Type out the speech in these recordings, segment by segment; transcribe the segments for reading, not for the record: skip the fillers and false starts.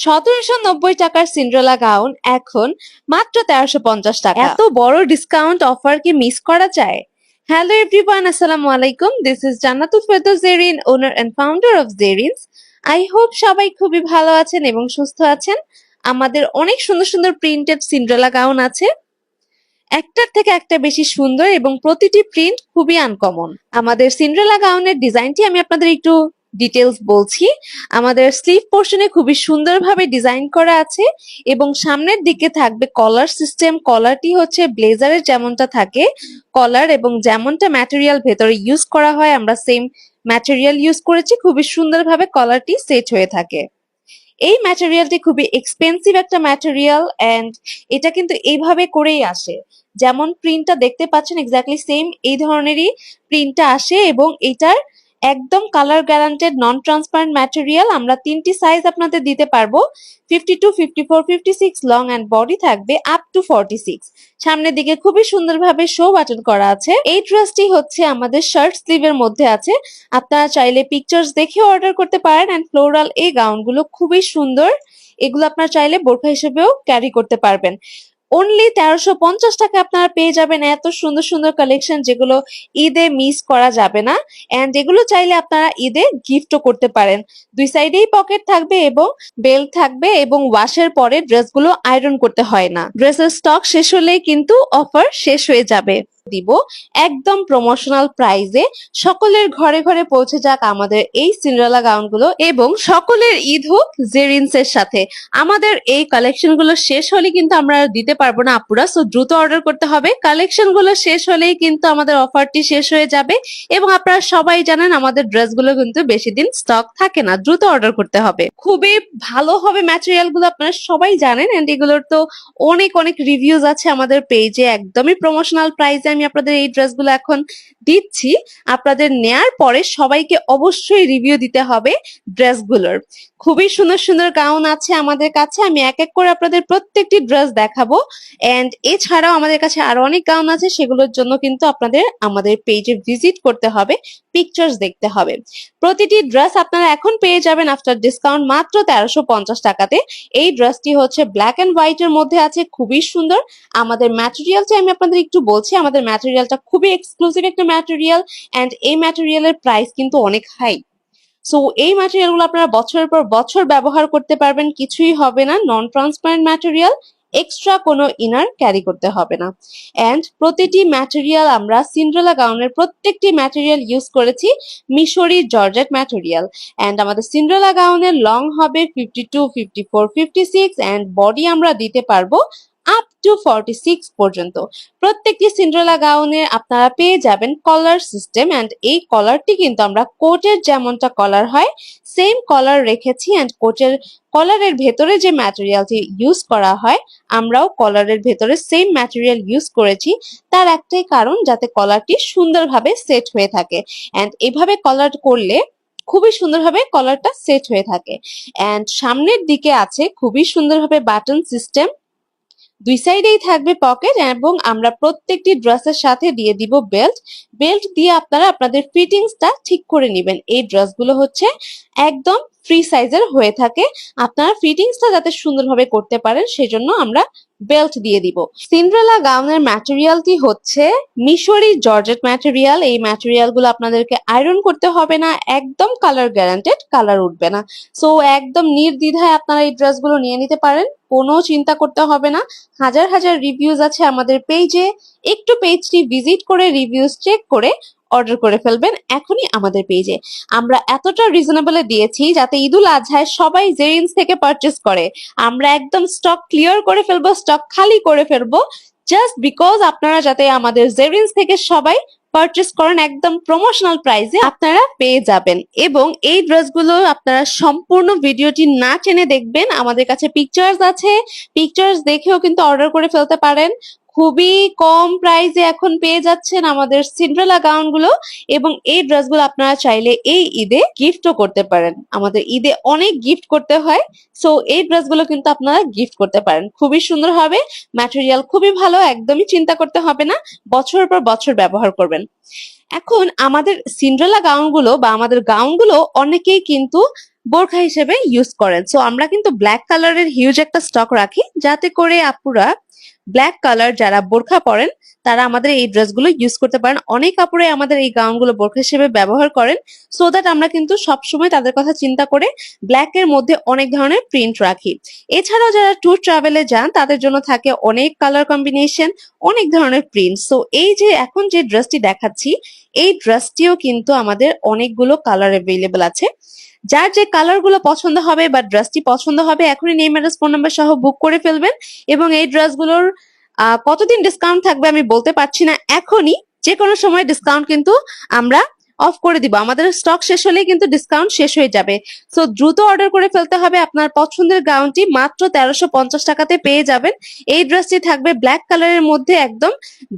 1790 টাকার Cinderella gown এখন মাত্র 1350 টাকা। এত বড় ডিসকাউন্ট অফার কি মিস করা যায়? হ্যালো এভরিওয়ান, আসসালামু আলাইকুম। This is Jannatul Ferdous Zerin, owner and founder of Zerin's. I hope সবাই খুবই ভালো আছেন এবং সুস্থ আছেন। আমাদের অনেক সুন্দর সুন্দর প্রিন্টেড সিন্ড্রেলা গাউন আছে, একটার থেকে একটা বেশি সুন্দর এবং প্রতিটি প্রিন্ট খুবই আনকমন। আমাদের সিন্ড্রেলা গাউনের ডিজাইনটি আমি আপনাদের একটু ডিটেলস বলছি। আমাদের স্লিভ পোর্শনে খুবই সুন্দরভাবে ডিজাইন করা আছে এবং সামনের দিকে থাকবে কলার সিস্টেম। কলারটি হচ্ছে ব্লেজারের যেমনটা থাকে কলার, এবং যেমনটা ম্যাটেরিয়াল ভেতরে ইউজ করা হয় আমরা সেম ম্যাটেরিয়াল ইউজ করেছি। খুবই সুন্দরভাবে কলারটি সেট হয়ে থাকে। এই ম্যাটেরিয়ালটি খুবই এক্সপেন্সিভ একটা ম্যাটেরিয়াল, এন্ড এটা কিন্তু এইভাবে করেই আসে। যেমন প্রিন্টটা দেখতে পাচ্ছেন এক্স্যাক্টলি সেম এই ধরনেরই প্রিন্টটা আসে, এবং এটার একদম কালার গ্যারান্টেড নন ট্রান্সপারেন্ট ম্যাটেরিয়াল। আমরা তিনটি সাইজ আপনাদের দিতে পারবো, 52, 54, 56 লং অ্যান্ড বডি থাকবে আপ টু 46। সামনের দিকে খুবই সুন্দরভাবে শো বাটন করা আছে। এই ড্রেসটি হচ্ছে আমাদের শার্ট স্লিভের মধ্যে আছে। আপনারা চাইলে পিকচার্স দেখে অর্ডার করতে পারেন। অ্যান্ড ফ্লোরাল এই গাউনগুলো খুবই সুন্দর, এগুলো আপনারা চাইলে বোরখা হিসেবেও ক্যারি করতে পারবেন। অনলি 1350 টাকা আপনারা পেয়ে যাবেন এত সুন্দর সুন্দর কালেকশন, যেগুলো ঈদে মিস করা যাবে না। এন্ড এগুলো চাইলে আপনারা ঈদে গিফটও করতে পারেন। দুই সাইডেই পকেট থাকবে এবং বেল্ট থাকবে, এবং ওয়াশের পরে ড্রেসগুলো আয়রন করতে হয় না। ড্রেসের স্টক শেষ হলেই কিন্তু অফার শেষ হয়ে যাবে। দিব একদম প্রমোশনাল প্রাইজে, সকলের ঘরে ঘরে পৌঁছে যাক আমাদের এই সিন্ড্রেলা গাউনগুলো, এবং সকলের ঈদ হোক জেরিনস এর সাথে। আমাদের এই কালেকশন গুলো শেষ হলে কিন্তু আমরা দিতে পারবো না আপুরা, সো দ্রুত অর্ডার করতে হবে। কালেকশন গুলো শেষ হলেই কিন্তু আমাদের অফারটি শেষ হয়ে যাবে, এবং আপনারা সবাই জানেন আমাদের ড্রেসগুলো কিন্তু বেশি দিন স্টক থাকে না, দ্রুত অর্ডার করতে হবে। খুবই ভালো হবে ম্যাটেরিয়াল গুলো, আপনারা সবাই জানেন। এন্ড এগুলোর তো অনেক অনেক রিভিউজ আছে আমাদের পেজে। একদমই প্রমোশনাল প্রাইসে আমি আপনাদের এই ড্রেসগুলো এখন দিচ্ছি। আপনাদের নেয়ার পরে সবাইকে অবশ্যই রিভিউ দিতে হবে ড্রেসগুলোর। খুবই সুন্দর সুন্দর গাউন আছে আমাদের কাছে, আমি এক এক করে আপনাদের প্রত্যেকটি ড্রেস দেখাবো। এন্ড এছাড়াও আমাদের কাছে আরো অনেক গাউন আছে, সেগুলোর জন্য কিন্তু আপনাদের আমাদের পেজে ভিজিট করতে হবে, পিকচার্স দেখতে হবে। প্রতিটি ড্রেস আপনারা এখন পেয়ে যাবেন আফটার ডিসকাউন্ট মাত্র 1350 টাকাতে। এই ড্রেসটি হচ্ছে ব্ল্যাক এন্ড হোয়াইট এর মধ্যে আছে, খুবই সুন্দর। আমাদের ম্যাটেরিয়ালটা আমি আপনাদের একটু বলছি, আমাদের ম্যাটেরিয়ালটা খুবই এক্সক্লুসিভ একটা ম্যাটেরিয়াল, এন্ড এই ম্যাটেরিয়ালের প্রাইস কিন্তু অনেক হাই। সো এই ম্যাটেরিয়াল গুলো আপনারা বছরের পর বছর ব্যবহার করতে পারবেন, কিছুই হবে না। নন ট্রান্সপারেন্ট ম্যাটেরিয়াল, এক্সট্রা কোনো ইনার ক্যারি করতে হবে না। এন্ড প্রতিটি ম্যাটেরিয়াল আমরা সিন্ড্রেলা গাউনের প্রত্যেকটি ম্যাটেরিয়াল ইউজ করেছি মিশরি জর্জেট ম্যাটেরিয়াল। এন্ড আমাদের সিন্ড্রেলা গাউনের লং হবে 52, 54, 56, এন্ড বডি আমরা দিতে পারবো আপ টু 46 পর্যন্ত। প্রত্যেকটি সিন্ড্রেলা গাউনে আপনারা পেয়ে যাবেন কলার সিস্টেম, এন্ড এই কলারটি কিন্তু আমরা কোটের যেমনটা কলার হয় সেম কলার রেখেছি। এন্ড কোটের কলারের ভেতরে যে ম্যাটেরিয়ালটি ইউজ করা হয় আমরাও কলারের ভেতরে সেম ম্যাটেরিয়াল ইউজ করেছি। তার একটাই কারণ, যাতে কলারটি সুন্দরভাবে সেট হয়ে থাকে। এন্ড এভাবে কলার করলে খুবই সুন্দরভাবে কলারটা সেট হয়ে থাকে। এন্ড সামনের দিকে আছে খুবই সুন্দরভাবে বাটন সিস্টেম, দুই সাইডেই থাকবে পকেট, এবং আমরা প্রত্যেকটি ড্রেসের সাথে দিয়ে দিব বেল্ট। বেল্ট দিয়ে আপনারা আপনাদের ফিটিংসটা ঠিক করে নেবেন। এই ড্রেসগুলো হচ্ছে একদম ফ্রি সাইজের হয়ে থাকে, আপনারা ফিটিংসটা যাতে সুন্দরভাবে করতে পারেন সেজন্য আমরা বেল্ট দিয়ে দিব। সিন্ড্রেলা গাউনের ম্যাটেরিয়ালটি হচ্ছে মিশরি জর্জেট ম্যাটেরিয়াল। এই ম্যাটেরিয়াল গুলো আপনাদেরকে আয়রন করতে হবে না, একদম কালার গ্যারান্টেড, কালার উঠবে না। সো একদম নির্দ্বিধায় আপনারা এই ড্রেসগুলো নিয়ে নিতে পারেন, কোনো চিন্তা করতে হবে না। হাজার হাজার রিভিউজ আছে আমাদের পেজে, একটু পেজটি ভিজিট করে রিভিউজ চেক করে অর্ডার করে ফেলবেন এখনই আমাদের পেজে। আমরা এতটা রিজনেবলে দিয়েছি যাতে ঈদুল আজহায় সবাই জেরিনস থেকে পারচেস করে। আমরা একদম স্টক ক্লিয়ার করে ফেলবো, স্টক খালি করে ফেলবো, জাস্ট বিকজ আপনারা যাতে আমাদের জেরিনস থেকে সবাই পারচেস করেন একদম প্রমোশনাল প্রাইসে আপনারা পেয়ে যাবেন। এবং এই ড্রেসগুলো আপনারা সম্পূর্ণ ভিডিওটি না টেনে দেখবেন, আমাদের কাছে পিকচার্স আছে, পিকচার্স দেখেও কিন্তু অর্ডার করে ফেলতে পারেন। খুবই কম প্রাইসে এখন পেয়ে যাচ্ছেন আমাদের সিন্ড্রেলা গাউনগুলো, এবং এই ড্রেসগুলো আপনারা চাইলে এই ঈদে গিফটও করতে পারেন। আমাদের ঈদে অনেক গিফট করতে হয়, সো এই ড্রেসগুলো কিন্তু আপনারা গিফট করতে পারেন। খুবই সুন্দর হবে, ম্যাটেরিয়াল খুবই ভালো, একদমই চিন্তা করতে হবে না, বছরের পর বছর ব্যবহার করবেন। এখন আমাদের সিন্ড্রেলা গাউনগুলো বা আমাদের গাউনগুলো অনেকেই কিন্তু বোরখা হিসেবে ইউজ করেন। সো আমরা কিন্তু ব্ল্যাক কালারের হিউজ একটা স্টক রাখি, যাতে করে আপুরা ব্ল্যাক কালার যারা বোরখা পরেন তারা আমাদের এই ড্রেসগুলো ইউজ করতে পারেন। অনেক আপুরাই আমাদের এই গাউনগুলো বোরখা হিসেবে ব্যবহার করেন, সো দ্যাট আমরা কিন্তু সবসময় তাদের কথা চিন্তা করে ব্ল্যাক এর মধ্যে অনেক ধরনের প্রিন্ট রাখি। এছাড়াও যারা ট্যুর ট্রাভেলে যান তাদের জন্য থাকে অনেক কালার কম্বিনেশন, অনেক ধরনের প্রিন্ট। সো এই যে এখন যে ড্রেসটি দেখাচ্ছি, এই ড্রেসটিও কিন্তু আমাদের অনেকগুলো কালার অ্যাভেলেবল আছে। যার যে কালার গুলো পছন্দ হবে বা ড্রেসটি পছন্দ হবে, এখনই নেম অ্যাড্রেস ফোন নাম্বার সহ বুক করে ফেলবেন। এবং এই ড্রেসগুলোর কতদিন ডিসকাউন্ট থাকবে আমি বলতে পারছি না এখনই, যে কোনো সময় ডিসকাউন্ট কিন্তু আমরা অফ করে দিব। আমাদের স্টক শেষ হলেই কিন্তু ডিসকাউন্ট শেষ হয়ে যাবে। সো দ্রুত অর্ডার করে ফেলতে হবে। আপনার পছন্দের গাউনটি মাত্র 1350 টাকাতে পেয়ে যাবেন। এই ড্রেসটি থাকবে ব্ল্যাক কালারের মধ্যে একদম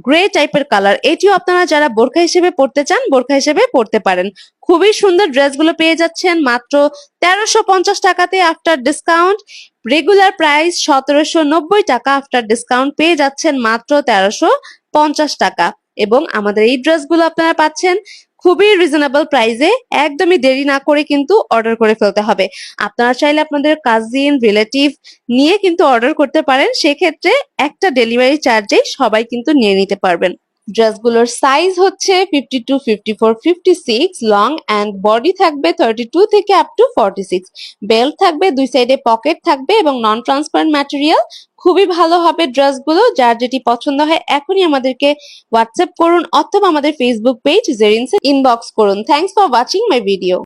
গ্রে টাইপের কালার। এটিও আপনারা যারা বোরখা হিসেবে পড়তে চান বোরখা হিসেবে পড়তে পারেন। খুবই সুন্দর ড্রেসগুলো পেয়ে যাচ্ছেন মাত্র 1350 টাকাতে আফটার ডিসকাউন্ট। রেগুলার প্রাইস 1790 টাকা, আফটার ডিসকাউন্ট পেয়ে যাচ্ছেন মাত্র 1350 টাকা। এবং আমাদের এই ড্রেসগুলো আপনারা পাচ্ছেন খুবই রিজনেবল প্রাইসে। একদমই দেরি না করে কিন্তু অর্ডার করে ফেলতে হবে। আপনারা চাইলে আপনাদের কাজিন রিলেটিভ নিয়ে কিন্তু অর্ডার করতে পারেন, সেক্ষেত্রে একটা ডেলিভারি চার্জে সবাই কিন্তু নিয়ে নিতে পারবেন। ড্রেসগুলোর সাইজ হচ্ছে 52, 54, 56, লং অ্যান্ড বডি থাকবে 32 থেকে আপ টু 46। বেল্ট থাকবে, দুই সাইডে পকেট থাকবে এবং নন ট্রান্সপারেন্ট ম্যাটেরিয়াল। খুবই ভালো হবে ড্রেসগুলো। যার যেটি পছন্দ হয় এখনই আমাদেরকে হোয়াটসঅ্যাপ করুন অথবা আমাদের ফেসবুক পেজ জেরিনসে ইনবক্স করুন। Thanks for watching my video.